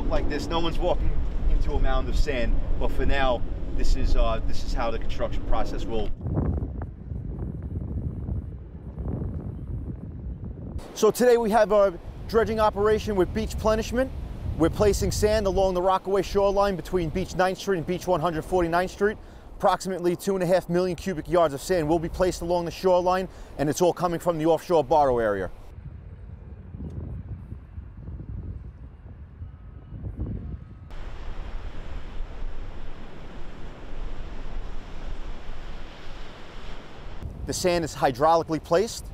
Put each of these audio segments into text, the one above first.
like this. No one's walking into a mound of sand, but for now, this is how the construction process will. So today we have our dredging operation with beach plenishment. We're placing sand along the Rockaway shoreline between Beach 9th Street and Beach 149th Street. Approximately 2.5 million cubic yards of sand will be placed along the shoreline, and it's all coming from the offshore Barrow area. The sand is hydraulically placed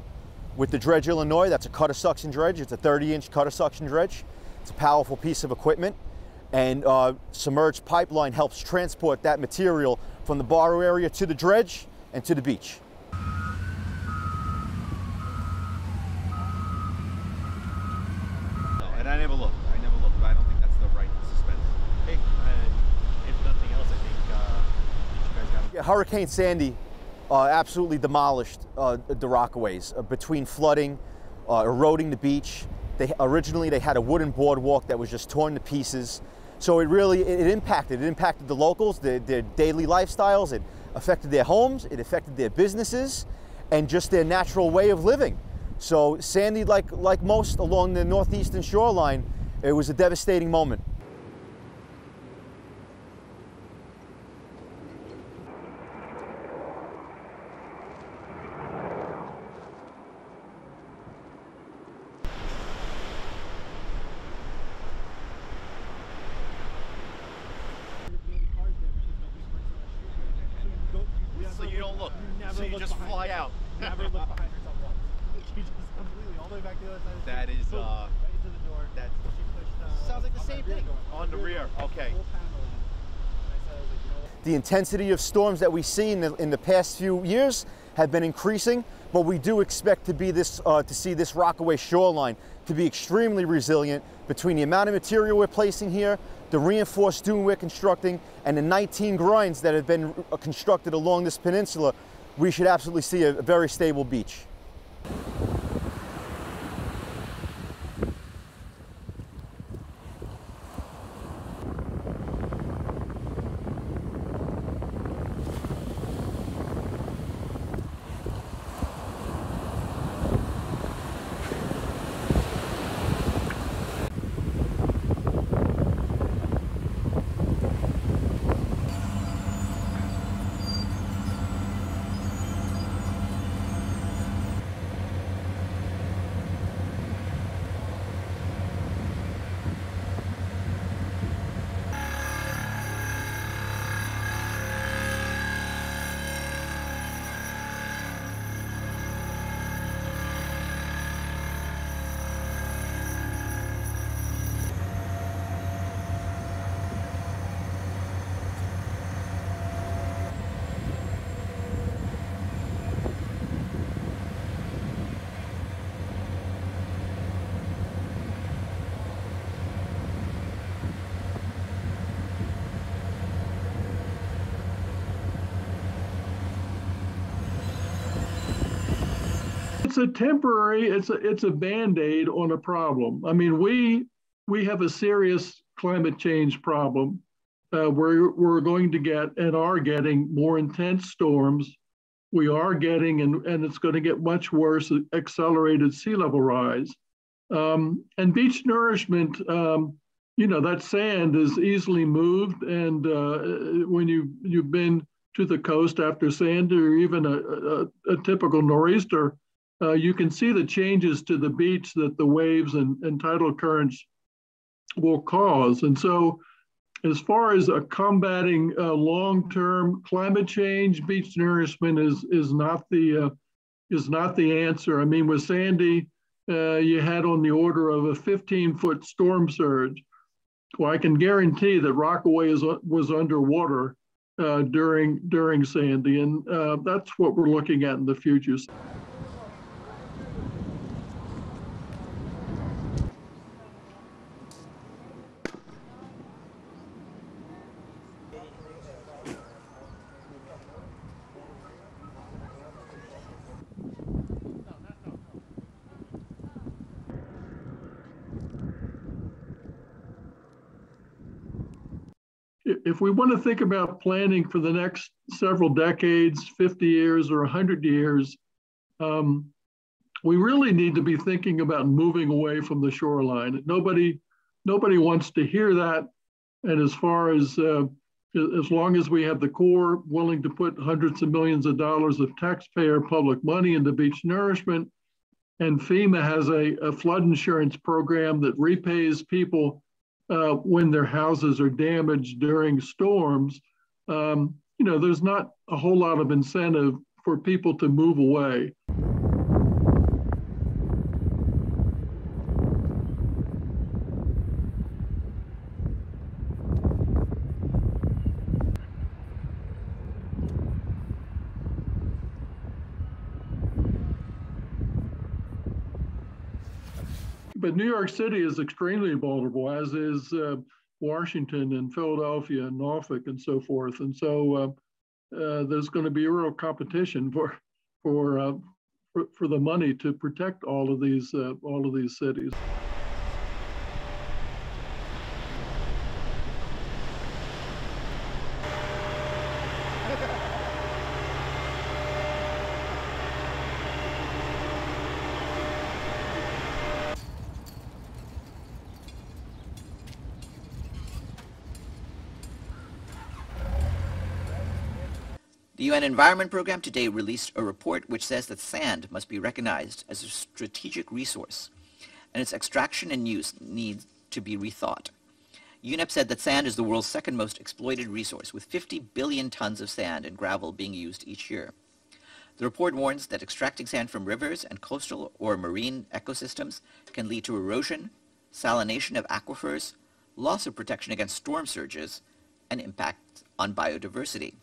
with the Dredge Illinois. That's a cutter suction dredge. It's a 30-inch cutter suction dredge. It's a powerful piece of equipment, and submerged pipeline helps transport that material from the Barrow area to the dredge and to the beach. And I never looked, but I don't think that's the right suspense. Hey, if nothing else, I think you guys got. Yeah, Hurricane Sandy absolutely demolished the Rockaways between flooding, eroding the beach. Originally they had a wooden boardwalk that was just torn to pieces. So it impacted the locals, their daily lifestyles. It affected their homes, it affected their businesses, and just their natural way of living. So Sandy, like most along the northeastern shoreline, it was a devastating moment. So you don't look. So you just fly out. Never look behind yourself once. You just completely all the way back to the other side of the That street. is, Boom, right into the door. that's, She pushed, sounds like the on same that rear thing. door. On the rear, okay. Full panel in. And I said, I was like, you know what? The intensity of storms that we see in the past few years have been increasing, but we do expect to see this Rockaway shoreline to be extremely resilient between the amount of material we're placing here, the reinforced dune we're constructing, and the 19 grinds that have been constructed along this peninsula. We should absolutely see a very stable beach. It's a temporary, it's a Band-Aid on a problem. I mean, we have a serious climate change problem. We're going to get and are getting more intense storms. We are getting, and it's going to get much worse, accelerated sea level rise. And beach nourishment, you know, that sand is easily moved. And when you've been to the coast after Sandy or even a typical nor'easter, you can see the changes to the beach that the waves and tidal currents will cause. And so as far as combating long-term climate change, beach nourishment is not the answer. I mean, with Sandy, you had on the order of a 15-foot storm surge. Well, I can guarantee that Rockaway was underwater during Sandy, and that's what we're looking at in the future. if we want to think about planning for the next several decades, 50 years or 100 years, we really need to be thinking about moving away from the shoreline. Nobody wants to hear that. And as long as we have the Corps willing to put hundreds of millions of dollars of taxpayer public money into beach nourishment, and FEMA has a flood insurance program that repays people when their houses are damaged during storms, there's not a whole lot of incentive for people to move away. But New York City is extremely vulnerable, as is Washington and Philadelphia and Norfolk and so forth. And so there's going to be a real competition for the money to protect all of these cities. The UN Environment Program today released a report which says that sand must be recognized as a strategic resource, and its extraction and use needs to be rethought. UNEP said that sand is the world's second most exploited resource, with 50 billion tons of sand and gravel being used each year. The report warns that extracting sand from rivers and coastal or marine ecosystems can lead to erosion, salination of aquifers, loss of protection against storm surges, and impact on biodiversity.